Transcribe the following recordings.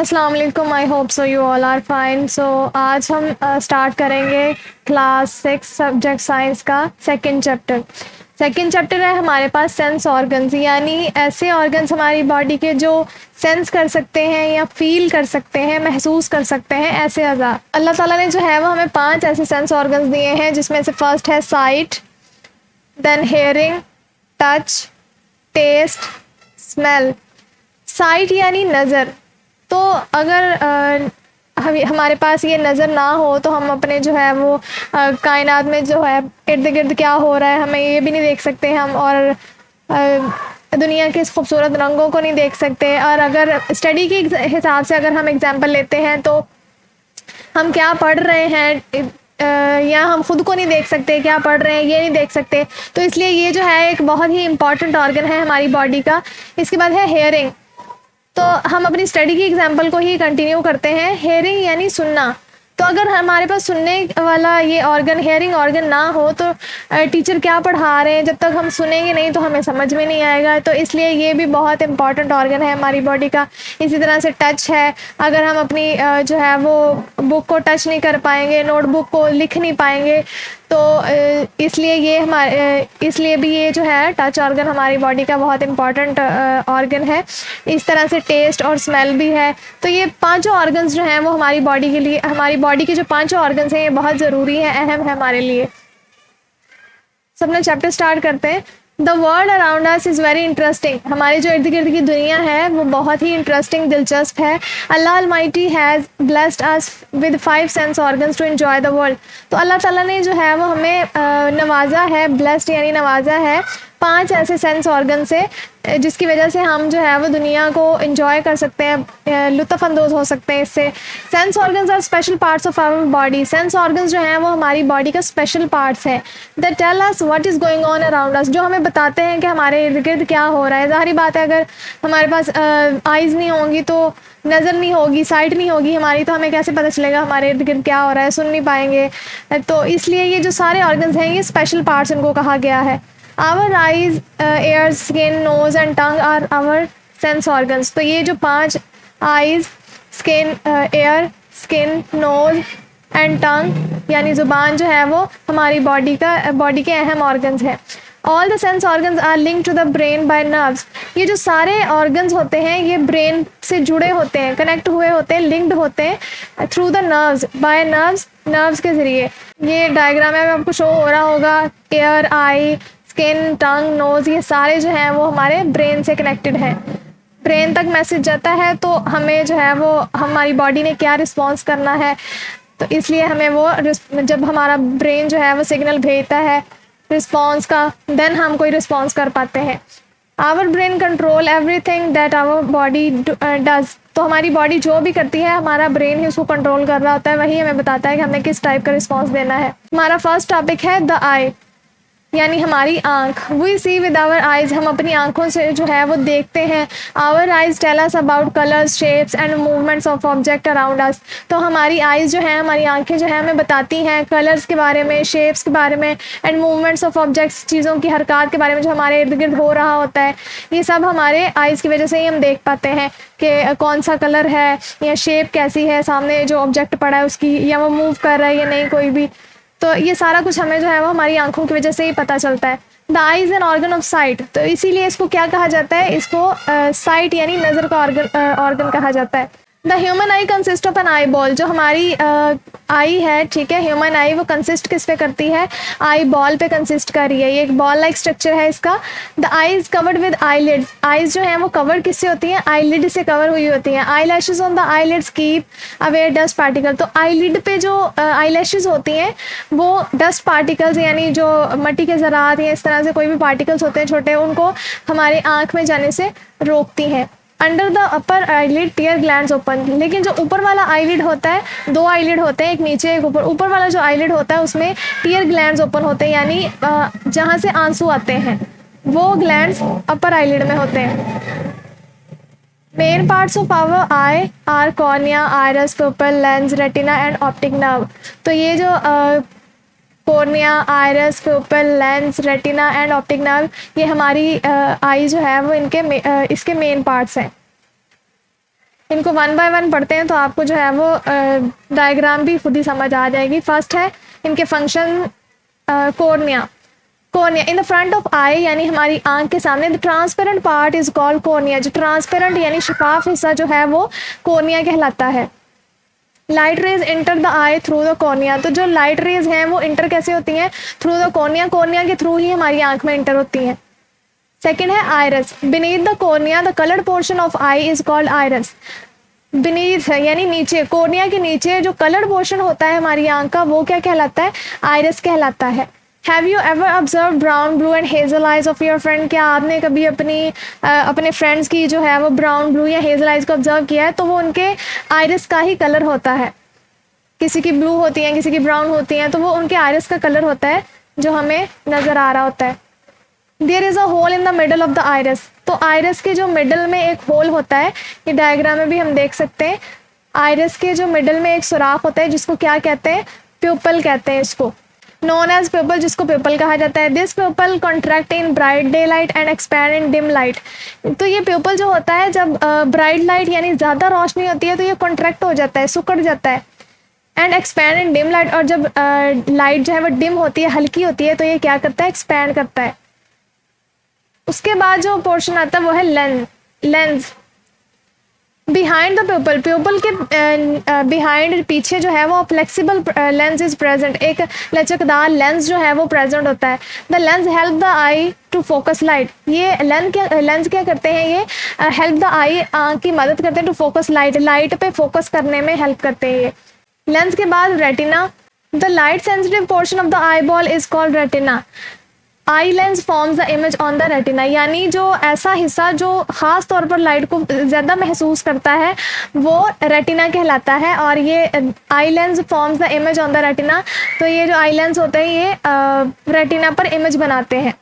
अस्सलाम वालेकुम। I hope so you all are fine. So आज हम स्टार्ट करेंगे क्लास 6 सब्जेक्ट साइंस का सेकंड चैप्टर। सेकंड चैप्टर है हमारे पास सेंस ऑर्गन्स, यानी ऐसे ऑर्गन्स हमारी बॉडी के जो सेंस कर सकते हैं या फील कर सकते हैं, महसूस कर सकते हैं ऐसे अज़ा। अल्लाह ताला ने जो है वो हमें 5 ऐसे सेंस ऑर्गन्स दिए हैं, जिसमें से फर्स्ट है sight, then hearing, touch, taste, smell. Sight यानी नज़र। तो अगर हमारे पास ये नज़र ना हो तो हम अपने जो है वो कायनात में जो है इर्द गिर्द क्या हो रहा है हमें ये भी नहीं देख सकते हम, और दुनिया के इस खूबसूरत रंगों को नहीं देख सकते। और अगर स्टडी के हिसाब से अगर हम एग्ज़ाम्पल लेते हैं तो हम क्या पढ़ रहे हैं या हम ख़ुद को नहीं देख सकते, क्या पढ़ रहे हैं ये नहीं देख सकते। तो इसलिए ये जो है एक बहुत ही इम्पॉर्टेंट ऑर्गन है हमारी बॉडी का। इसके बाद है हेयरिंग। तो हम अपनी स्टडी की एग्जांपल को ही कंटिन्यू करते हैं। हेयरिंग यानी सुनना। तो अगर हमारे पास सुनने वाला ये ऑर्गन, हेयरिंग ऑर्गन ना हो तो टीचर क्या पढ़ा रहे हैं जब तक हम सुनेंगे नहीं तो हमें समझ में नहीं आएगा। तो इसलिए ये भी बहुत इंपॉर्टेंट ऑर्गन है हमारी बॉडी का। इसी तरह से टच है। अगर हम अपनी जो है वो बुक को टच नहीं कर पाएंगे, नोटबुक को लिख नहीं पाएंगे, तो इसलिए भी ये जो है टच ऑर्गन हमारी बॉडी का बहुत इंपॉर्टेंट ऑर्गन है। इस तरह से टेस्ट और स्मेल भी है। तो ये पांचों ऑर्गन्स जो हैं वो हमारी बॉडी के लिए, हमारी बॉडी के जो पांचों ऑर्गन्स हैं ये बहुत ज़रूरी है, अहम है हमारे लिए। सबने चैप्टर स्टार्ट करते हैं। The world around us is very interesting. हमारे जो इर्द गिर्द की दुनिया है वो बहुत ही इंटरेस्टिंग, दिलचस्प है। Allah almighty has blessed us with 5 sense organs to enjoy the world. तो अल्लाह ताला ने जो है वो हमें नवाजा है, ब्लेस्ड यानी नवाजा है 5 ऐसे सेंस ऑर्गन से, जिसकी वजह से हम जो है वो दुनिया को एंजॉय कर सकते हैं, लुत्फ़ अंदोज़ हो सकते हैं इससे। Sense organs are special parts of our body. Sense organs जो हैं वो हमारी बॉडी का स्पेशल पार्ट्स हैं। That tell us what is going on around us. जो हमें बताते हैं कि हमारे इर्द गिर्द क्या हो रहा है। ज़ाहिर बात है अगर हमारे पास आइज़ नहीं होंगी तो नज़र नहीं होगी, साइट नहीं होगी हमारी, तो हमें कैसे पता चलेगा हमारे इर्द गिर्द क्या हो रहा है, सुन नहीं पाएंगे। तो इसलिए ये जो सारे ऑर्गन्स हैं ये स्पेशल पार्ट्स इनको कहा गया है। Our eyes, ears, skin, nose and tongue are our sense organs। तो ये जो 5 eyes, skin, ear, skin, nose and tongue यानी ज़ुबान जो है वो हमारी बॉडी के अहम ऑर्गन्स हैं। All the sense organs are linked to the brain by nerves। ये जो सारे ऑर्गन्स होते हैं ये ब्रेन से जुड़े होते हैं, कनेक्ट हुए होते हैं, लिंक्ड होते हैं through the nerves, by nerves के ज़रिए। ये डायग्राम में आपको शो हो रहा होगा। एयर, आई, स्किन, टंग, नोज़, ये सारे जो हैं वो हमारे ब्रेन से कनेक्टेड हैं। ब्रेन तक मैसेज जाता है तो हमें जो है वो हमारी बॉडी ने क्या रिस्पॉन्स करना है, तो इसलिए हमें वो जब हमारा ब्रेन जो है वो सिग्नल भेजता है रिस्पॉन्स का, देन हम कोई रिस्पॉन्स कर पाते हैं। Our brain control everything that our body does. तो हमारी बॉडी जो भी करती है हमारा ब्रेन ही उसको कंट्रोल कर रहा होता है, वही हमें बताता है कि हमें किस टाइप का रिस्पॉन्स देना है। हमारा फर्स्ट टॉपिक है द आई, यानी हमारी आँख। We see with our eyes. हम अपनी आँखों से जो है वो देखते हैं। Our eyes tell us about colours, shapes and movements of object around us. तो हमारी आइज़ जो हैं, हमारी आँखें जो हैं हमें बताती हैं कलर्स के बारे में, शेप्स के बारे में एंड मूवमेंट्स ऑफ ऑब्जेक्ट्स, चीज़ों की हरकत के बारे में जो हमारे इर्द गिर्द हो रहा होता है। ये सब हमारे आइज़ की वजह से ही हम देख पाते हैं कि कौन सा कलर है या शेप कैसी है, सामने जो ऑब्जेक्ट पड़ा है उसकी, या वो मूव कर रहा है या नहीं कोई भी। तो ये सारा कुछ हमें जो है वो हमारी आंखों की वजह से ही पता चलता है। The I is an organ of site. तो इसीलिए इसको क्या कहा जाता है, इसको साइट यानी नज़र का ऑर्गन कहा जाता है। The human eye consist of an eyeball. जो हमारी आई है, ठीक है, ह्यूमन आई, वो कंसिस्ट किस पे करती है, आई बॉल पे कंसिस्ट कर रही है। ये एक बॉल लाइक स्ट्रक्चर है इसका। The eye is covered with eyelids. Eyes जो हैं वो कवर किससे होती हैं, आई लिड से कवर हुई होती हैं। Eyelashes on the eyelids keep away dust particle. तो आई लिड पे जो आई लैशेज होती हैं वो डस्ट पार्टिकल्स यानी जो मिट्टी के ज़रात या इस तरह से कोई भी पार्टिकल्स होते हैं छोटे, उनको हमारे आँख में जाने से रोकती हैं। Under the upper eyelid tear glands open. लेकिन जो ऊपर वाला आईलिड होता है, 2 आईलिड होते हैं, एक नीचे एक ऊपर। ऊपर वाला जो आईलिड होता है उसमें टीयर ग्लैंड्स ओपन होते हैं, यानी जहाँ से आंसू आते हैं वो ग्लैंड्स अपर आईलिड में होते हैं। Main parts of our eye are cornea, iris, pupil, lens, retina and optic nerve. तो ये जो cornea, iris, pupil, lens, retina and optic nerve, ये हमारी आई जो है वो इसके मेन पार्ट्स हैं। इनको वन बाय वन पढ़ते हैं तो आपको जो है वो डायग्राम भी खुद ही समझ आ जाएगी। फर्स्ट है इनके function, cornea. Cornea in the front of eye, यानी हमारी आंख के सामने, the transparent part is called cornea. जो ट्रांसपेरेंट यानी शफाफ हिस्सा जो है वो कॉर्निया कहलाता है। Light rays enter the eye through the cornea. तो जो लाइट रेज हैं वो इंटर कैसे होती हैं? Through the cornea. कॉर्निया के थ्रू ही हमारी आंख में इंटर होती हैं। सेकेंड है iris. Beneath the cornea the coloured portion of eye is called iris. Beneath यानी नीचे, कॉर्निया के नीचे जो कलर्ड पोर्शन होता है हमारी आंख का, वो क्या कहलाता है? आयरस कहलाता है। Have you ever observe brown, blue and hazel eyes of your friend? क्या आपने कभी अपने फ्रेंड्स की जो है वो ब्राउन, ब्लू या हेजल आइज को ऑब्जर्व किया है? तो वो उनके आयरस का ही कलर होता है। किसी की ब्लू होती हैं, किसी की ब्राउन होती हैं, तो वो उनके आयरस का कलर होता है जो हमें नज़र आ रहा होता है। There is a hole in the middle of the iris. तो आयरस के जो मिडल में एक होल होता है, ये डायग्राम में भी हम देख सकते हैं। आयरस के जो मिडल में एक सुराख होता है जिसको क्या कहते हैं? प्यूपल कहते हैं इसको। नोन एज प्यूपल, जिसको प्यूपल कहा जाता है। This pupil contract in bright daylight and expand in dim light. तो ये प्यूपल जो होता है, जब ब्राइट लाइट यानी ज़्यादा रोशनी होती है तो ये कॉन्ट्रैक्ट हो जाता है, सिकुड़ जाता है। And expand in dim light, और जब लाइट जो है वो डिम होती है, हल्की होती है, तो ये क्या करता है? एक्सपैंड करता है। उसके बाद जो पोर्शन आता है वो है lens. Behind the pupil, pupil के बिहाइंड, पीछे जो है वो फ्लेक्सिबल लेंस इज प्रेजेंट। एक लचकदार लेंस जो है वो प्रेजेंट होता है। The lens help the eye to focus light. ये लेंस क्या करते हैं? ये हेल्प द आई, आँख की मदद करते हैं, टू फोकस लाइट, लाइट पे फोकस करने में हेल्प करते हैं ये। लेंस के बाद retina. The light sensitive portion of the eye ball is called retina. Eye lens forms the image on the retina, यानी जो ऐसा हिस्सा जो ख़ास तौर पर लाइट को ज़्यादा महसूस करता है वो रेटिना कहलाता है। और ये eye lens forms the image on the retina, तो ये जो आई लेंस होते हैं ये रेटिना पर इमेज बनाते हैं।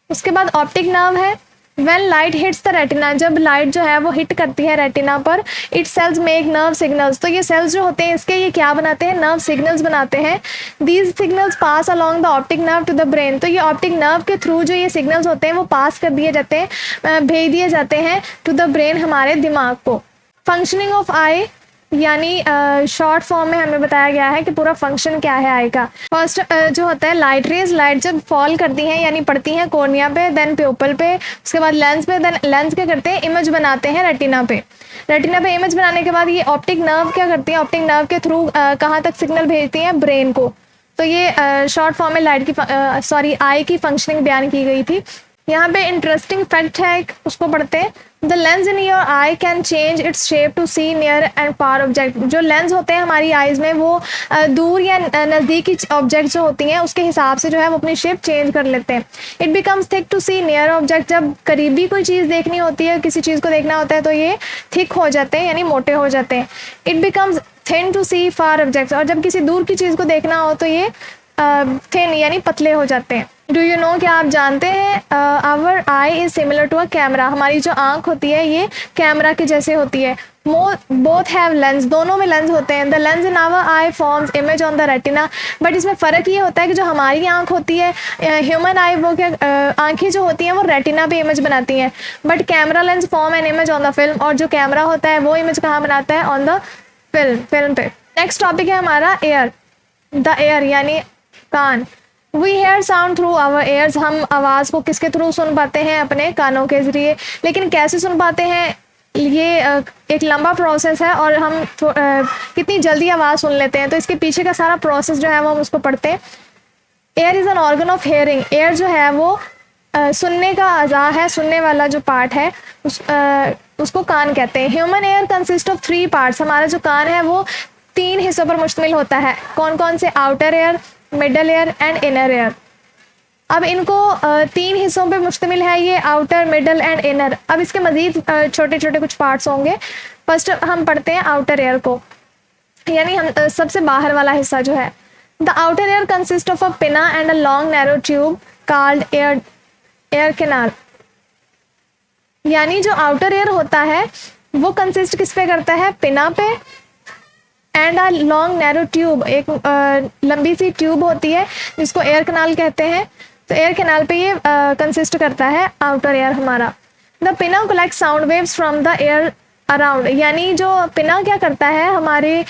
उसके बाद ऑप्टिक नर्व है। When light hits the retina, जब लाइट जो है वो हिट करती है रेटिना पर, it cells make nerve signals. तो ये सेल्स जो होते हैं इसके, ये क्या बनाते हैं? नर्व सिग्नल्स बनाते हैं। These signals pass along the optic nerve to the brain. तो ये ऑप्टिक नर्व के थ्रू जो ये सिग्नल्स होते हैं वो पास कर दिए जाते हैं, भेज दिए जाते हैं टू द ब्रेन, हमारे दिमाग को। फंक्शनिंग ऑफ आई, यानी शॉर्ट फॉर्म में हमें बताया गया है कि पूरा फंक्शन क्या है आई का। फर्स्ट जो होता है लाइट रेज, लाइट जब फॉल करती हैं यानी पड़ती हैं कॉर्निया पे, देन प्यूपल पे, उसके बाद लेंस पे, देन लेंस क्या करते हैं? इमेज बनाते हैं रेटिना पे। रेटिना पे इमेज बनाने के बाद ये ऑप्टिक नर्व क्या करती है? ऑप्टिक नर्व के थ्रू कहाँ तक सिग्नल भेजती हैं? ब्रेन को। तो ये शॉर्ट फॉर्म में लाइट की आई की फंक्शनिंग बयान की गई थी। यहाँ पे इंटरेस्टिंग फैक्ट है, उसको पढ़ते हैं। The lens in your eye can change its shape to see near and far object. जो लेंस होते हैं हमारी आईज में वो दूर या नज़दीकी ऑब्जेक्ट जो होती हैं उसके हिसाब से जो है वो अपनी शेप चेंज कर लेते हैं। It becomes thick to see near object, जब करीबी कोई चीज़ देखनी होती है, किसी चीज़ को देखना होता है, तो ये थिक हो जाते हैं यानी मोटे हो जाते हैं। It becomes thin to see far objects, और जब किसी दूर की चीज़ को देखना हो तो ये थिन यानी पतले हो जाते हैं। डू यू नो, क्या आप जानते हैं? Our eye is similar to a camera. हमारी जो आंख होती है ये कैमरा के जैसे होती है। बोथ हैव लेंस, दोनों में लेंस होते हैं। The lens in our eye forms image on the retina. But इसमें फ़र्क ये होता है कि जो हमारी आंख होती है, ह्यूमन आई, वो क्या आंखें जो होती हैं वो रेटिना पे इमेज बनाती हैं। But camera lens form an image on the film, और जो कैमरा होता है वो इमेज कहाँ बनाता है? ऑन द फिल्म पे। नेक्स्ट टॉपिक है हमारा एयर। द एयर यानी कान। We hear sound through our ears. हम आवाज़ को किसके थ्रू सुन पाते हैं? अपने कानों के ज़रिए। लेकिन कैसे सुन पाते हैं? ये एक लंबा प्रोसेस है और हम कितनी जल्दी आवाज़ सुन लेते हैं, तो इसके पीछे का सारा प्रोसेस जो है वो हम उसको पढ़ते हैं। Air is an organ of hearing. Air जो है वो सुनने का अज़ा है, सुनने वाला जो पार्ट है उसको कान कहते हैं। Human air consist of 3 parts. हमारा जो कान है वो 3 हिस्सों पर मुश्तमिल होता है। कौन कौन से? Outer air, middle air and inner air. अब इनको 3 हिस्सों पे मुश्तमिल है ये, आउटर, मिडल एंड इनर। अब इसके मज़ीद छोटे छोटे कुछ पार्ट्स होंगे। फर्स्ट हम पढ़ते हैं आउटर एयर को, यानी हम सबसे बाहर वाला हिस्सा जो है। The outer ear consist of a pinna and a long narrow tube called ear canal. यानी जो आउटर एयर होता है वो कंसिस्ट किस पे करता है? पिना पे, and a long narrow tube, एक लंबी सी ट्यूब होती है जिसको एयर कैनाल कहते हैं। तो एयर कैनाल पे ये कंसिस्ट करता है आउटर एयर हमारा। द पिना collect sound waves from the air around, यानी जो पिना क्या करता है, हमारे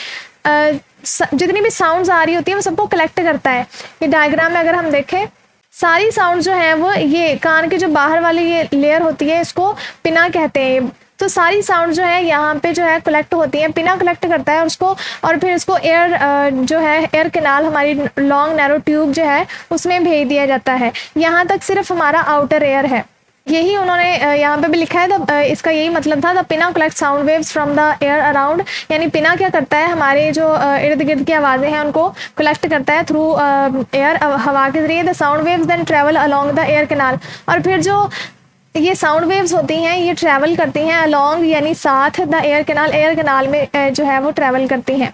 जितनी भी साउंड्स आ रही होती है वो सबको कलेक्ट करता है। ये डायग्राम में अगर हम देखें, सारी साउंड जो है वो ये कान के जो बाहर वाली ये लेयर होती है इसको पिना कहते हैं। तो सारी साउंड जो है यहाँ पे जो है कलेक्ट होती है, पिना कलेक्ट करता है उसको, और फिर इसको एयर जो है एयर कैनाल, हमारी लॉन्ग नैरो ट्यूब जो है उसमें भेज दिया जाता है। यहाँ तक सिर्फ हमारा आउटर एयर है। यही उन्होंने यहाँ पे भी लिखा है, इसका यही मतलब था, द पिना collect sound waves from the air around, यानी पिना क्या करता है, हमारे जो इर्द गिर्द की आवाज़ें हैं उनको कलेक्ट करता है थ्रू एयर, हवा के जरिए। The sound waves then travel along the ear canal, और फिर जो ये साउंड वेव्स होती हैं ये ट्रैवल करती हैं अलोंग, यानी साथ द एयर कैनाल में जो है वो ट्रैवल करती हैं।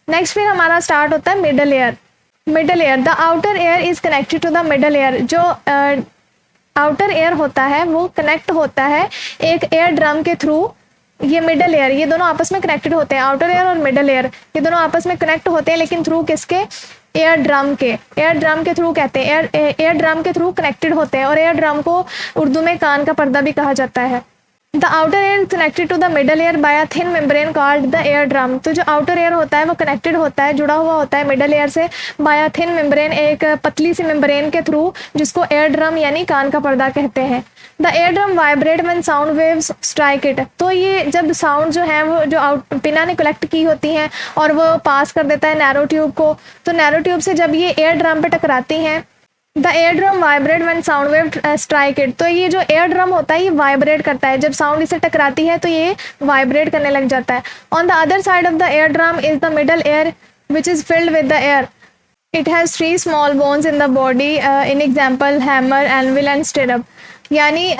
नेक्स्ट फिर हमारा स्टार्ट होता है middle ear. Middle ear, the outer ear is connected to the middle ear. जो आउटर एयर होता है वो कनेक्ट होता है एक एयर ड्रम के थ्रू। ये मिडल एयर, ये दोनों आपस में कनेक्टेड होते हैं, आउटर एयर और मिडल एयर, ये दोनों आपस में कनेक्ट होते हैं, लेकिन थ्रू किसके, एयर ड्रम के। एयर ड्रम के थ्रू कहते हैं, एयर ड्रम के थ्रू कनेक्टेड होते हैं, और एयर ड्रम को उर्दू में कान का पर्दा भी कहा जाता है। The outer ear connected to the middle ear by a thin membrane called the eardrum. तो जो आउटर एयर होता है वो कनेक्टेड होता है, जुड़ा हुआ होता है मिडल एयर से बाय अ थिन मेम्ब्रेन, एक पतली सी मेम्ब्रेन के थ्रू, जिसको एयर ड्रम यानी कान का पर्दा कहते हैं। The air drum vibrate when sound waves strike it. तो ये जब साउंड जो है वो जो पिना ने कलेक्ट की होती हैं और वो पास कर देता है नैरो ट्यूब को, तो नैरो ट्यूब से जब ये एयर ड्रम पे टकराती हैं, the air drum vibrate when sound wave strike it. तो ये जो एयर ड्रम होता है ये वाइब्रेट करता है, जब साउंड इसे टकराती है तो ये वाइब्रेट करने लग जाता है। On the other side of the air drum is the middle air which is filled with the air. It has 3 small bones in the body, in example hammer, anvil and stirrup. यानी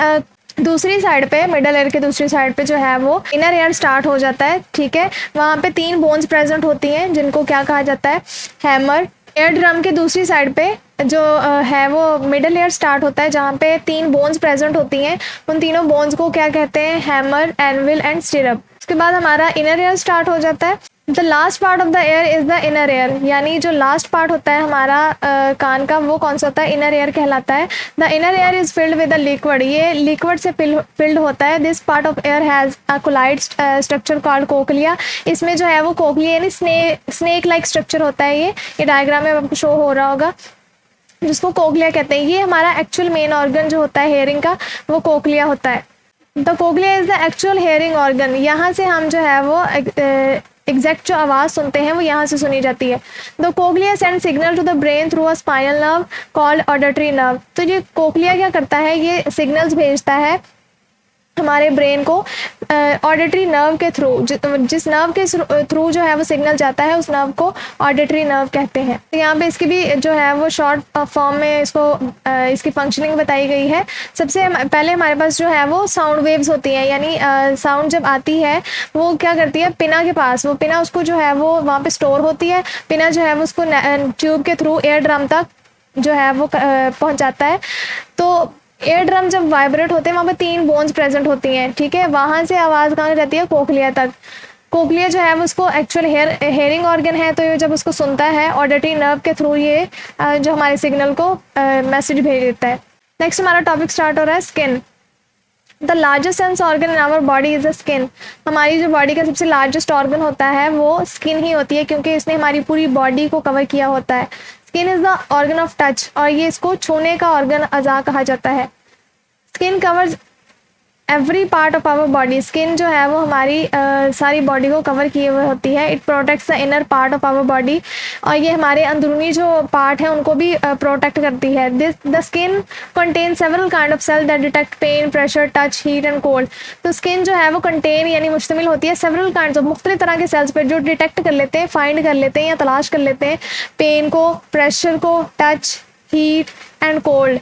दूसरी side पे, middle air के दूसरी side पे जो है वो inner air start हो जाता है, ठीक है। वहाँ पे 3 बोन्स प्रेजेंट होती हैं जिनको क्या कहा जाता है, हैमर। एयर ड्रम के दूसरी साइड पे जो है वो मिडल एयर स्टार्ट होता है, जहाँ पे 3 बोन्स प्रेजेंट होती हैं। उन तीनों बोन्स को क्या कहते हैं, हैमर, एनविल एंड स्टिरअप। उसके बाद हमारा इनर एयर स्टार्ट हो जाता है। The last part of the air is the inner air, यानी जो लास्ट पार्ट होता है हमारा कान का वो कौन सा होता है, इनर एयर कहलाता है। The inner air is filled with the liquid, ये लिक्विड से फिल्ड होता है। This part of air has a colloid structure called cochlea. इसमें जो है वो कोकलिया यानी स्नेक लाइक स्ट्रक्चर होता है। ये डायग्राम में आपको शो हो रहा होगा, जिसको कोकलिया कहते हैं। ये हमारा एक्चुअल मेन ऑर्गन जो होता है हेयरिंग का, वो कोकलिया होता है। The cochlea is the actual hearing organ. यहाँ से हम जो है वो एग्जैक्ट जो आवाज़ सुनते हैं वो यहाँ से सुनी जाती है। The cochlea send signal to the brain through a spinal nerve called auditory nerve. तो ये कोकलिया क्या करता है, ये सिग्नल्स भेजता है हमारे ब्रेन को ऑडिटरी नर्व के थ्रू। जिस नर्व के थ्रू जो है वो सिग्नल जाता है उस नर्व को ऑडिटरी नर्व कहते हैं। तो यहाँ पे इसकी भी जो है वो शॉर्ट फॉर्म में इसको इसकी फंक्शनिंग बताई गई है। सबसे पहले हमारे पास जो है वो साउंड वेव्स होती हैं, यानी साउंड जब आती है वो क्या करती है, पिना के पास, वो पिना उसको जो है वो वहाँ पे स्टोर होती है। पिना जो है वो उसको ट्यूब के थ्रू एयर ड्रम तक जो है वो पहुँचाता है। तो एयर ड्रम जब वाइब्रेट होते हैं वहाँ पे 3 बोन्स प्रेजेंट होती हैं, ठीक है। वहाँ से आवाज़ कहाँ जाती है, कोकलिया तक। कोकलिया जो है वो उसको एक्चुअल हेयरिंग ऑर्गन है, तो ये जब उसको सुनता है ऑडिटरी नर्व के थ्रू ये जो हमारे सिग्नल को मैसेज भेज देता है। नेक्स्ट हमारा टॉपिक स्टार्ट हो रहा है skin. The largest sense organ in our body is the skin. हमारी जो बॉडी का सबसे लार्जेस्ट ऑर्गन होता है वो स्किन ही होती है, क्योंकि इसने हमारी पूरी बॉडी को कवर किया होता है। Skin is the organ of touch, और ये इसको छूने का ऑर्गन अज़ा कहा जाता है। Skin covers every part of our body. Skin जो है वो हमारी सारी बॉडी को कवर किए हुए होती है। It protects the inner part of our body, और ये हमारे अंदरूनी जो पार्ट है उनको भी प्रोटेक्ट करती है। The skin contain several kind of cell that detect pain, pressure, touch, heat and cold. तो स्किन जो है वो कंटेन यानी मुश्तमिल होती है सेवरल काइंड्स ऑफ, मुख्तलिफ तरह के सेल्स पर, जो डिटेक्ट कर लेते हैं, फाइंड कर लेते हैं या तलाश कर लेते हैं पेन को, प्रेशर को, टच, हीट एंड कोल्ड।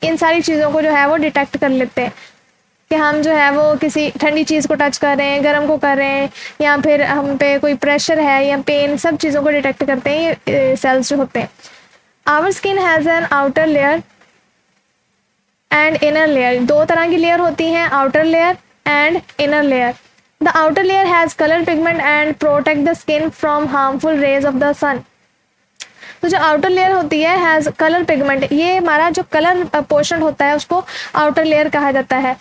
इन सारी चीज़ों को जो है वो डिटेक्ट कर लेते हैं कि हम जो है वो किसी ठंडी चीज़ को टच कर रहे हैं, गर्म को कर रहे हैं, या फिर हम पे कोई प्रेशर है या पेन, सब चीज़ों को डिटेक्ट करते हैं ये सेल्स जो होते हैं। Our skin has an outer layer and inner layer. 2 तरह की लेयर होती हैं, outer layer and inner layer. The outer layer has colour pigment and protect the skin from harmful rays of the sun. तो जो outer layer होती है has colour pigment, ये हमारा जो कलर पोर्शन होता है उसको आउटर लेयर कहा जाता है।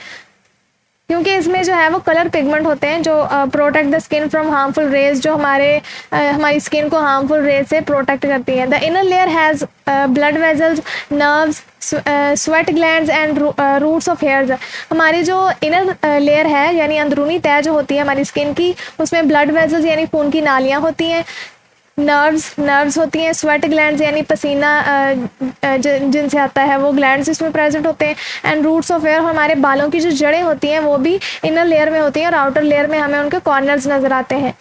क्योंकि इसमें जो है वो कलर पिगमेंट होते हैं जो protect the skin from harmful raise, जो हमारी स्किन को हार्मफुल रेज से प्रोटेक्ट करती हैं। The inner layer has blood vessels, nerves, sweat glands and roots of hairs. हमारी जो इनर लेयर है यानी अंदरूनी तह जो होती है हमारी स्किन की, उसमें ब्लड वेजल्स यानी खून की नालियाँ होती हैं, नर्व्स होती हैं, स्वेट ग्लैंड्स यानी पसीना जिनसे आता है वो ग्लैंड्स इसमें प्रेजेंट होते हैं, एंड रूट्स ऑफ हेयर, हमारे बालों की जो जड़ें होती हैं वो भी इनर लेयर में होती हैं और आउटर लेयर में हमें उनके कॉर्नर्स नज़र आते हैं,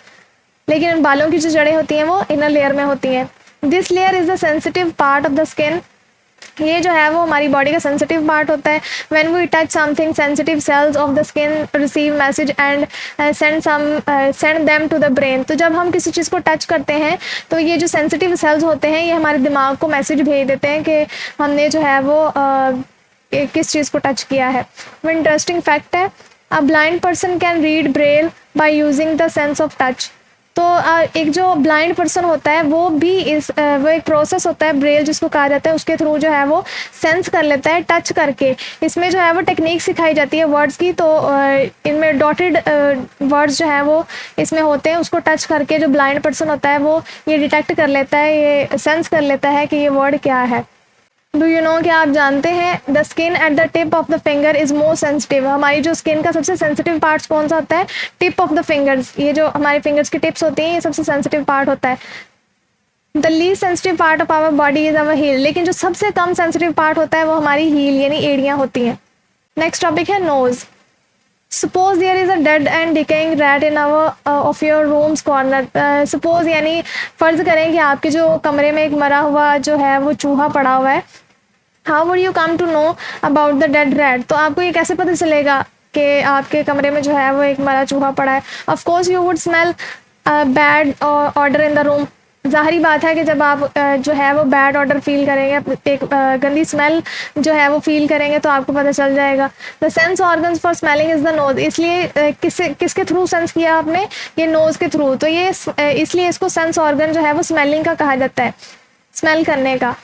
लेकिन बालों की जो जड़ें होती हैं वो इनर लेयर में होती हैं। This layer is the sensitive part of the skin. ये जो है वो हमारी बॉडी का सेंसिटिव पार्ट होता है। When we touch something, sensitive cells of the skin receive message and send them to the brain. तो जब हम किसी चीज़ को टच करते हैं तो ये जो सेंसिटिव सेल्स होते हैं ये हमारे दिमाग को मैसेज भेज देते हैं कि हमने जो है वो किस चीज़ को टच किया है। वो इंटरेस्टिंग फैक्ट है, a blind person can read Braille by using the sense of touch. तो एक जो ब्लाइंड पर्सन होता है वो भी वो एक प्रोसेस होता है ब्रेल जिसको कहा जाता है, उसके थ्रू जो है वो सेंस कर लेता है टच करके। इसमें जो है वो टेक्निक सिखाई जाती है वर्ड्स की, तो इनमें डॉटेड वर्ड्स जो है वो इसमें होते हैं, उसको टच करके जो ब्लाइंड पर्सन होता है वो ये डिटेक्ट कर लेता है, ये सेंस कर लेता है कि ये वर्ड क्या है। डू यू नो, क्या आप जानते हैं, the skin at the tip of the finger is most sensitive. हमारी जो स्किन का सबसे सेंसिटिव पार्ट कौन सा होता है? Tip of the fingers. ये जो हमारे फिंगर्स की टिप्स होती हैं ये सबसे सेंसिटिव पार्ट होता है। The least sensitive part of our body is our heel. लेकिन जो सबसे कम सेंसिटिव पार्ट होता है वो हमारी हील यानी एड़ियाँ होती हैं। नेक्स्ट टॉपिक है nose. Suppose there is a dead and decaying rat in our of your rooms corner. Suppose यानी फ़र्ज़ करें कि आपके जो कमरे में एक मरा हुआ जो है वो चूहा पड़ा हुआ है। How would you come to know about the dead rat? तो आपको ये कैसे पता चलेगा कि आपके कमरे में जो है वो एक मरा चूहा पड़ा है? Of course you would smell bad order in the room. ज़ाहिरी बात है कि जब आप जो है वो बैड ऑर्डर फील करेंगे, एक गंदी स्मेल जो है वो फील करेंगे तो आपको पता चल जाएगा। The sense organs for smelling is the nose. इसलिए किसके थ्रू सेंस किया आपने? ये नोज़ के थ्रू। तो ये इसलिए इसको सेंस ऑर्गन जो है वो स्मेलिंग का कहा जाता है, स्मेल करने का।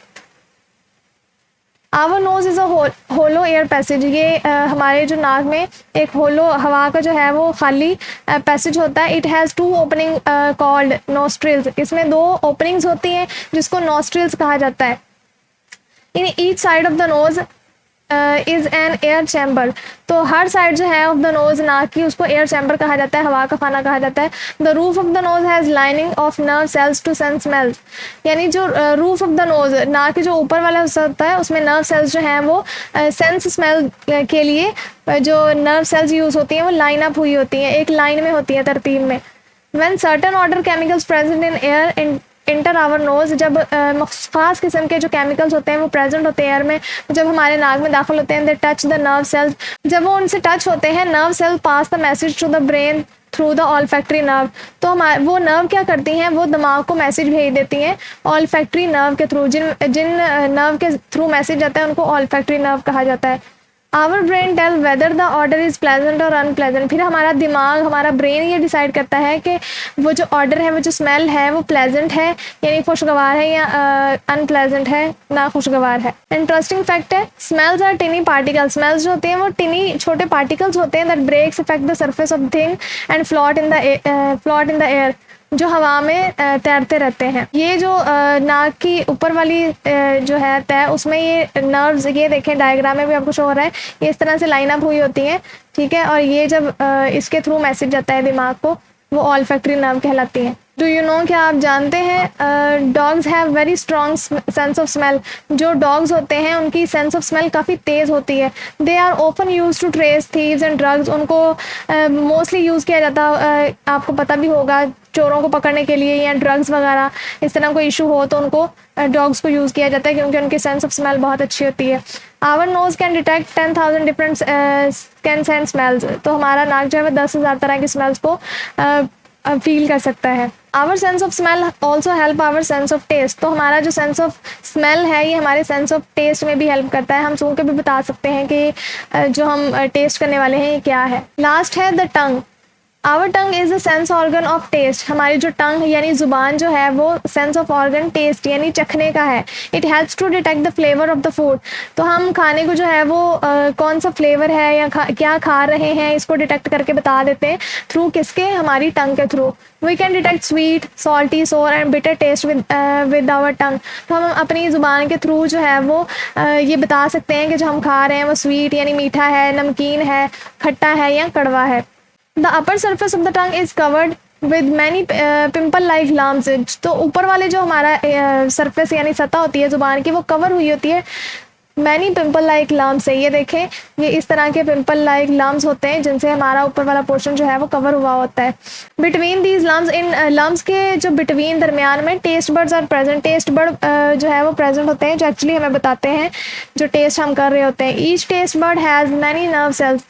Our nose is a hollow air passage. ये हमारे जो नाक में एक होलो हवा का जो है वो खाली पैसेज होता है। It has two opening called nostrils. इसमें दो ओपनिंग्स होती हैं जिसको नोस्ट्रिल्स कहा जाता है। In each side of the knows is an air chamber. तो हर साइड जो है ऑफ द नोज, नाक की, उसको एयर चैम्बर कहा जाता है, हवा का खाना कहा जाता है। The roof of the nose has lining of nerve cells to sense smells. यानी जो रूफ ऑफ द नोज, नाक के जो ऊपर वाला हिस्सा होता है उसमें नर्व सेल्स जो हैं वो सेंस स्मेल के लिए जो नर्व सेल्स यूज़ होती हैं वो लाइन अप हुई होती हैं, एक लाइन में होती है, तरतीब में। When certain odour chemicals present in air enter our nose, जब ख़ास किस्म के जो केमिकल्स होते हैं वो प्रेजेंट होते हैं एयर में, जब हमारे नाक में दाखिल होते हैं, they touch the nerve cells. जब वो उनसे टच होते हैं, nerve cell pass the message to the brain through the olfactory nerve. तो वो नर्व क्या करती हैं, वो दिमाग को मैसेज भेज देती हैं ऑलफैक्ट्री नर्व के थ्रू। जिन नर्व के थ्रू मैसेज जाता है उनको ऑलफैक्ट्री नर्व कहा जाता है। Our brain tell whether the odour is pleasant और अनप्लेजेंट। फिर हमारा दिमाग, हमारा ब्रेन ये डिसाइड करता है कि वो जो ऑर्डर है, वो जो स्मेल है वो प्लेजेंट है यानी खुशगवार है या अनप्लेजेंट है, ना खुशगवार है। इंटरेस्टिंग फैक्ट है, smells are tiny particles. Smells जो होते हैं वो टिनी छोटे पार्टिकल्स होते हैं that breaks effect the surface of thing and float in the air, जो हवा में तैरते रहते हैं। ये जो नाक की ऊपर वाली जो है तय, उसमें ये नर्व्स, ये देखें डायग्राम में भी आपको शो हो रहा है, ये इस तरह से लाइन अप हुई होती हैं, ठीक है। और ये जब इसके थ्रू मैसेज जाता है दिमाग को, वो ऑलफैक्ट्री नर्व कहलाती हैं। डू यू नो, क्या आप जानते हैं, dogs have very strong sense of smell. जो डॉग्स होते हैं उनकी सेंस ऑफ स्मेल काफ़ी तेज़ होती है। They are often used to trace thieves and drugs. उनको मोस्टली यूज़ किया जाता, आपको पता भी होगा, चोरों को पकड़ने के लिए या ड्रग्स वगैरह इस तरह कोई इशू हो तो उनको डॉग्स को यूज़ किया जाता है क्योंकि उनकी सेंस ऑफ स्मेल बहुत अच्छी होती है। Our nose can detect 10,000 different can sense smells. तो हमारा नाक जो है वह 10,000 तरह की स्मेल्स को फील कर सकता है। Our sense of smell also help our sense of taste. तो हमारा जो सेंस ऑफ स्मेल है ये हमारे सेंस ऑफ टेस्ट में भी हेल्प करता है। हम सूंघ के भी बता सकते हैं कि जो हम टेस्ट करने वाले हैं ये क्या है। लास्ट है the tongue. Our tongue is the sense organ of taste. हमारी जो टंग यानी ज़ुबान जो है वो सेंस ऑफ ऑर्गन टेस्ट यानी चखने का है। It helps to detect the flavour of the food. तो हम खाने को जो है वो कौन सा फ्लेवर है या क्या खा रहे हैं इसको डिटेक्ट करके बता देते हैं थ्रू किसके, हमारी टंग के थ्रू। We can detect sweet, salty, sour and bitter taste with our tongue. तो हम अपनी ज़ुबान के थ्रू जो है वो ये बता सकते हैं कि जो हम खा रहे हैं वो स्वीट यानी मीठा है, नमकीन है, खट्टा है या कड़वा है। The upper surface of the tongue is covered with many pimple like lumps। तो ऊपर वाले जो हमारा सरफेस यानी सतह होती है ज़ुबान की वो कवर हुई होती है मैनी पिम्पल लाइक लम्स से। ये देखें, ये इस तरह के पिम्पल लाइक लम्स होते हैं जिनसे हमारा ऊपर वाला पोर्शन जो है वो कवर हुआ होता है। बिटवीन दीज लम्स, इन लम्स के जो बिटवीन दरमियान में taste buds are present. Taste bud जो है वो प्रेजेंट होते हैं जो एक्चुअली हमें बताते हैं जो टेस्ट हम कर रहे होते हैं। Each taste bud has many nerve cells.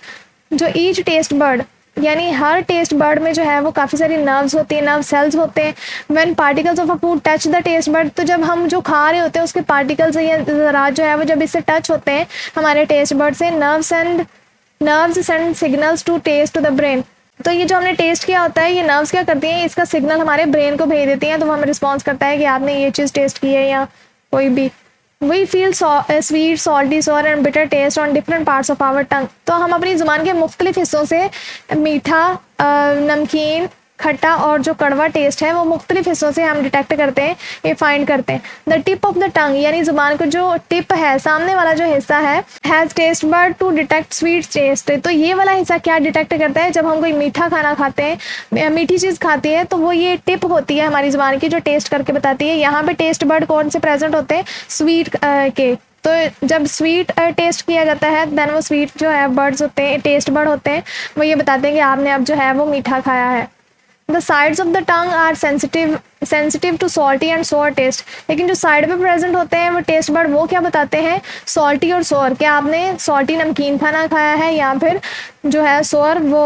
जो ईच टेस्ट बर्ड यानी हर टेस्ट बर्ड में जो है वो काफ़ी सारी नर्व्स होती हैं, नर्व सेल्स होते हैं। When particles of a food touch the taste bud, तो जब हम जो खा रहे होते हैं उसके पार्टिकल्स या ज़रात जो है वो जब इससे टच होते हैं हमारे टेस्ट बर्ड से, nerves send signals to taste to the brain. तो ये जो हमने टेस्ट किया होता है ये नर्व्स क्या करती हैं, इसका सिग्नल हमारे ब्रेन को भेज देती हैं, तो वो हमें रिस्पॉन्स करता है कि आपने ये चीज़ टेस्ट की है या कोई भी। We feel sweet, salty, sour and bitter taste on different parts of our tongue। तो हम अपनी ज़ुबान के मुख्तलिफ हिस्सों से मीठा, नमकीन, खट्टा और जो कड़वा टेस्ट है वो मुख्तलिफ हिस्सों से हम डिटेक्ट करते हैं, ये फाइंड करते हैं। द टिप ऑफ द टंग यानी ज़ुबान का जो टिप है, सामने वाला जो हिस्सा है, has taste bud to detect sweet taste. तो ये वाला हिस्सा क्या डिटेक्ट करता है, जब हम कोई मीठा खाना खाते हैं, मीठी चीज़ खाती है, तो वो ये टिप होती है हमारी ज़ुबान की जो टेस्ट करके बताती है। यहाँ पे टेस्ट बर्ड कौन से प्रेजेंट होते हैं, स्वीट के। तो जब स्वीट टेस्ट किया जाता है देन वो स्वीट जो है बर्ड्स होते हैं, टेस्ट बर्ड होते हैं, वो ये बताते हैं कि आपने अब जो है वो मीठा खाया है। The sides of the tongue are sensitive to salty and sour taste। लेकिन जो साइड पे प्रेजेंट होते हैं वो टेस्ट बर्ड वो क्या बताते हैं, सॉल्टी और सोर। क्या आपने सॉल्टी नमकीन खाना खाया है या फिर जो है सोर वो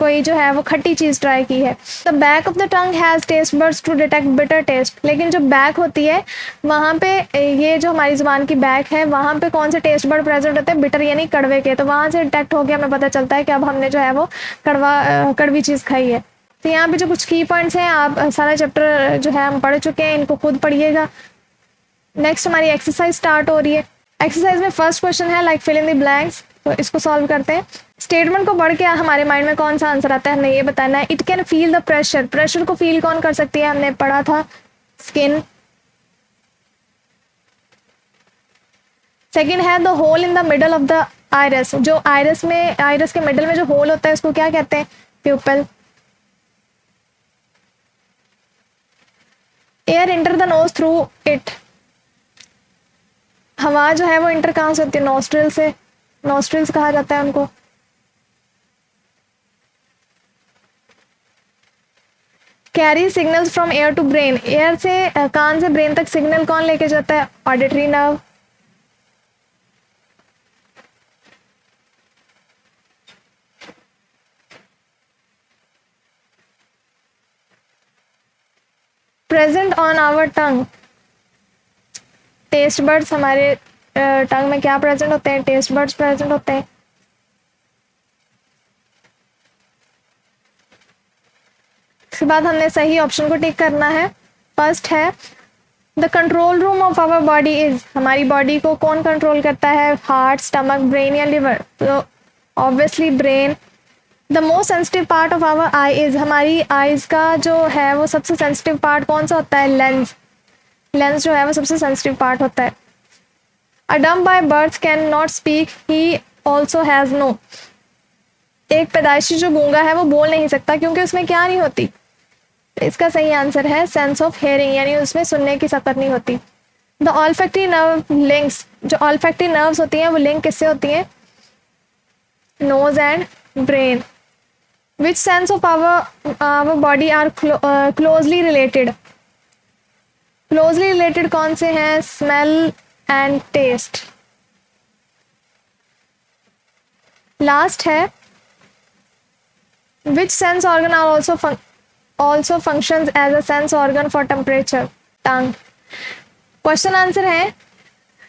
कोई जो है वो खट्टी चीज़ ट्राई की है। The back of the tongue has taste buds to detect bitter taste. लेकिन जो बैक होती है वहाँ पे, ये जो हमारी ज़ुबान की बैक है वहाँ पे कौन से टेस्ट बर्ड प्रेजेंट होते हैं, बिटर यानी कड़वे के। तो वहाँ से डिटेक्ट होकर हमें पता चलता है कि अब हमने जो है वो कड़वी चीज़ खाई है। तो यहाँ पे जो कुछ की पॉइंट्स हैं, आप सारा चैप्टर जो है हम पढ़ चुके हैं, इनको खुद पढ़िएगा। नेक्स्ट हमारी एक्सरसाइज स्टार्ट हो रही है। एक्सरसाइज में फर्स्ट क्वेश्चन है like fill in the blanks, तो इसको सॉल्व करते हैं। स्टेटमेंट को पढ़ के हमारे माइंड में कौन सा आंसर आता है हमने ये बताना है। It can feel the pressure. Pressure को फील कौन कर सकती है, हमने पढ़ा था स्किन। सेकेंड है the hole in the middle of the iris. जो आइरस के मिडल में जो होल होता है उसको क्या कहते हैं, pupil. Air enter the nose through it. हवा जो है वो इंटर कहाँ से होती है, नोस्ट्रिल से। नोस्ट्रिल्स कहा जाता है उनको। Carry signals from ear to brain. Ear से कान से ब्रेन तक सिग्नल कौन लेके जाता है, auditory nerve. Present on our tongue. Taste buds हमारे टंग में क्या प्रेजेंट होते हैं, टेस्ट बर्ड्स प्रेजेंट होते हैं। उसके बाद हमने सही ऑप्शन को टिक करना है। फर्स्ट है the control room of our body is. हमारी बॉडी को कौन कंट्रोल करता है, हार्ट, स्टमक, ब्रेन या लिवर। तो obviously brain. The most sensitive part of our eye is. हमारी आईज का जो है वो सबसे सेंसिटिव पार्ट कौन सा होता है, लेंस। लेंस जो है वो सबसे सेंसिटिव पार्ट होता है। A dumb by birth can not speak, he also has no. एक पैदाइशी जो गूंगा है वो बोल नहीं सकता क्योंकि उसमें क्या नहीं होती। इसका सही आंसर है सेंस ऑफ हेयरिंग, यानी उसमें सुनने की सकत नहीं होती। The olfactory nerve links. जो ऑल्फैक्टरी नर्व्स होती हैं वो लिंक किससे होती हैं, nose and brain. Which sense of our body are closely related. Closely related कौन से हैं, स्मेल एंड टेस्ट। लास्ट है which sense organ are also functions as a sense organ for temperature, tongue। Question answer है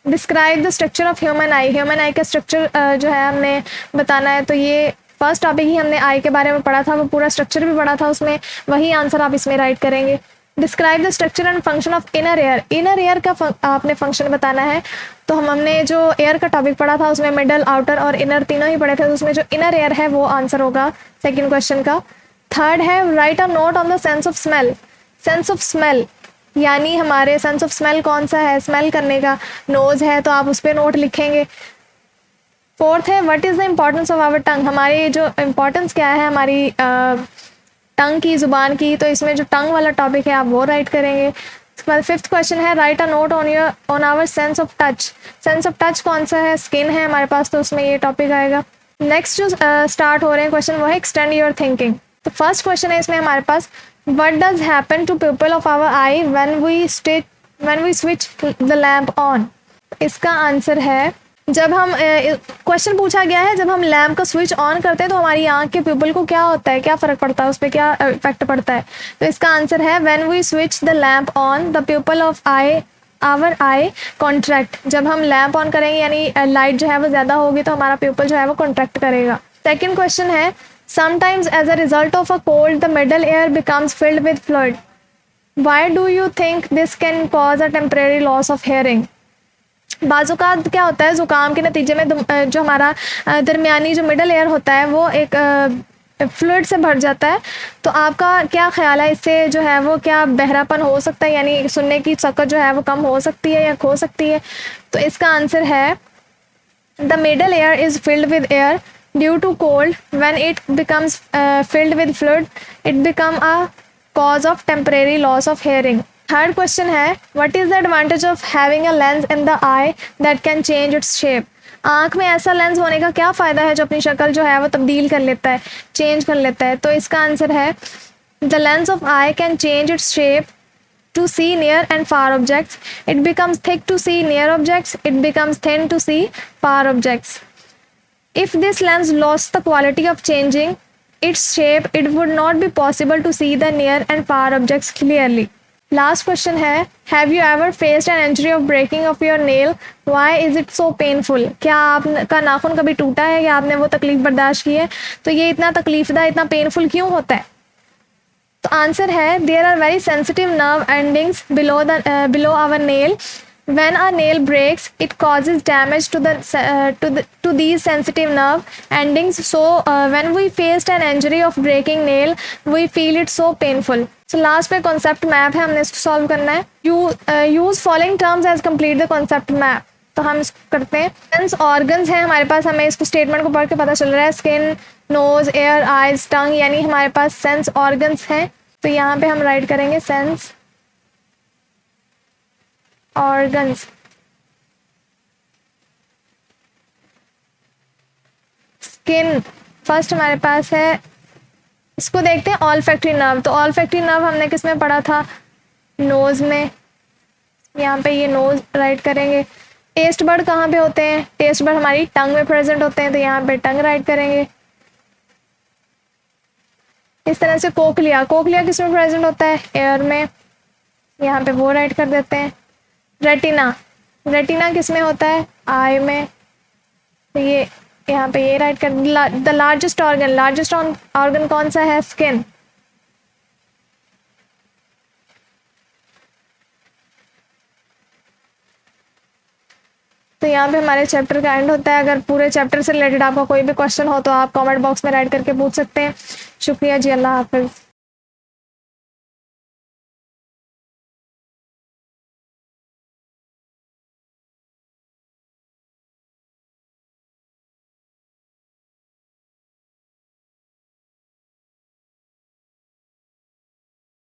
describe the structure of human eye. Human eye का structure जो है हमने बताना है। तो ये फर्स्ट टॉपिक ही हमने आई के बारे में पढ़ा था, वो पूरा स्ट्रक्चर भी पढ़ा था उसमें, वही आंसर आप इसमें राइट करेंगे। Describe the structure and function of inner air. Inner air का आपने फंक्शन बताना है। तो हमने जो एयर का टॉपिक पढ़ा था उसमें मिडल, आउटर और इनर तीनों ही पढ़े थे, तो उसमें जो इनर एयर है वो आंसर होगा सेकंड क्वेश्चन का। थर्ड है write a note on the sense of smell. Sense of smell यानी हमारे सेंस ऑफ स्मेल कौन सा है, स्मेल करने का, नोज है तो आप उस पर नोट लिखेंगे। फोर्थ है what is the importance of our tongue. हमारी जो इम्पोर्टेंस क्या है हमारी टंग की, ज़ुबान की, तो इसमें जो टंग वाला टॉपिक है आप वो राइट करेंगे। उसके बाद फिफ्थ क्वेश्चन है write a note on our sense of touch. Sense of touch कौन सा है, स्किन है हमारे पास, तो उसमें ये टॉपिक आएगा। नेक्स्ट जो स्टार्ट हो रहे हैं क्वेश्चन वो है एक्सटेंड योर थिंकिंग। तो फर्स्ट क्वेश्चन है इसमें हमारे पास what does happen to pupil of our eye when we switch the lamp on. इसका आंसर है जब हम क्वेश्चन पूछा गया है जब हम लैम्प का स्विच ऑन करते हैं तो हमारी आंख के प्यूपल को क्या होता है, क्या फ़र्क पड़ता है, उस पर क्या इफेक्ट पड़ता है। तो इसका आंसर है when we switch the lamp on the pupil of our eye contract. जब हम लैम्प ऑन करेंगे यानी लाइट जो है वो ज़्यादा होगी तो हमारा प्यूपल जो है वो कॉन्ट्रैक्ट करेगा। सेकेंड क्वेश्चन है sometimes as a result of a cold the middle ear becomes filled with fluid. Why do you think this can cause a temporary loss of hearing. बाज़ात क्या होता है ज़ुकाम के नतीजे में जो हमारा दरमियानी जो मिडल एयर होता है वो एक फ्लूइड से भर जाता है। तो आपका क्या ख्याल है इससे जो है वो क्या बहरापन हो सकता है, यानी सुनने की सकत जो है वो कम हो सकती है या खो सकती है। तो इसका आंसर है the middle air is filled with air due to cold when it becomes filled with fluid it become a cause of temporary loss of hearing. Third question है what is the advantage of having a lens in the eye that can change its shape. आँख में ऐसा lens होने का क्या फ़ायदा है जो अपनी शक्ल जो है वो तब्दील कर लेता है, चेंज कर लेता है। तो इसका आंसर है the lens of eye can change its shape to see near and far objects. It becomes thick to see near objects, it becomes thin to see far objects. If this lens lost the quality of changing its shape it would not be possible to see the near and far objects clearly. Last question है have you ever faced an injury of breaking of your nail? Why is it so painful? क्या आपका नाखून कभी टूटा है या आपने वो तकलीफ बर्दाश्त की है, तो ये इतना तकलीफदा, इतना पेनफुल क्यों होता है। तो आंसर है there are very sensitive nerve endings below our nail. When a nail breaks, it causes damage to these sensitive nerve endings. So when we faced an injury of breaking nail, we feel it so painful. So last पे concept map है, हमने इसको solve करना है। Use following terms as complete the concept map. तो हम इसको करते हैं। सेंस ऑर्गन्स हैं हमारे पास, हमें इसको स्टेटमेंट को पढ़ के पता चल रहा है स्किन, नोज, एयर, आइज, टंग, यानी हमारे पास सेंस ऑर्गन्स हैं। तो यहाँ पे हम राइट करेंगे सेंस ऑर्गन्स। स्किन फर्स्ट हमारे पास है, इसको देखते हैं ऑल्फैक्टरी नर्व। तो ऑल्फैक्टरी नर्व हमने किस में पढ़ा था, नोज में, यहाँ पे ये नोज राइट करेंगे। टेस्ट बर्ड कहाँ पे होते हैं, टेस्ट बर्ड हमारी टंग में प्रेजेंट होते हैं, तो यहाँ पे टंग राइट करेंगे। इस तरह से कोकलिया, कोकलिया किस में प्रेजेंट होता है, एयर में, यहाँ पे वो राइट कर देते हैं। रेटिना, रेटिना किस में होता है, आई में, तो ये यहाँ पे ये राइट कर। द लार्जेस्ट ऑर्गन कौन सा है, स्किन। तो यहाँ पे हमारे चैप्टर का एंड होता है। अगर पूरे चैप्टर से रिलेटेड आपका कोई भी क्वेश्चन हो तो आप कमेंट बॉक्स में राइट करके पूछ सकते हैं। शुक्रिया जी, अल्लाह हाफिज़।